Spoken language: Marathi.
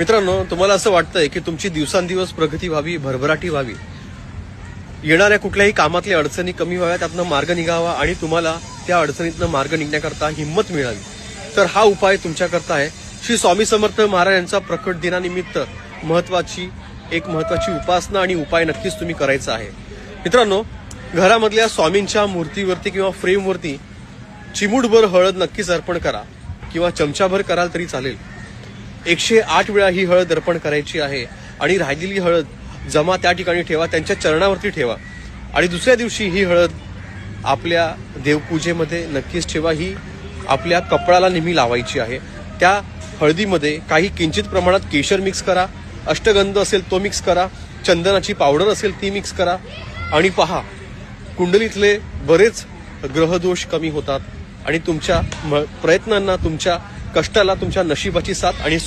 मित्रांनो, तुम्हाला असं वाटतंय की तुमची दिवसांदिवस प्रगती व्हावी, भरभराटी व्हावी, येणाऱ्या कुठल्याही कामातल्या अडचणी कमी व्हाव्या, त्यातनं मार्ग निघावा आणि तुम्हाला त्या अडचणीतनं मार्ग निघण्याकरता हिंमत मिळावी, तर हा उपाय तुमच्याकरता आहे. श्री स्वामी समर्थ महाराज यांचा प्रकट दिनानिमित्त महत्वाची उपासना आणि उपाय नक्कीच तुम्ही करायचा आहे. मित्रांनो, घरामधल्या स्वामींच्या मूर्तीवरती किंवा फ्रेमवरती चिमूटभर हळद नक्कीच अर्पण करा किंवा चमचाभर कराल तरी चालेल. 108 वेळा ही हळद अर्पण करायची आहे आणि राहिलेली हळद जमा त्या ठिकाणी ठेवा, त्यांच्या चरणावरती ठेवा आणि दुसऱ्या दिवशी ही हळद आपल्या देवपूजेमध्ये नक्कीच ठेवा. ही आपल्या कपडाला नेहमी लावायची आहे. त्या हळदीमध्ये काही किंचित प्रमाणात केशर मिक्स करा, अष्टगंध असेल तो मिक्स करा, चंदनाची पावडर असेल ती मिक्स करा आणि पहा, कुंडलीतले बरेच ग्रहदोष कमी होतात आणि तुमच्या प्रयत्नांना, तुमच्या कष्टाला, तुमच्या नशिबाची साथ आणि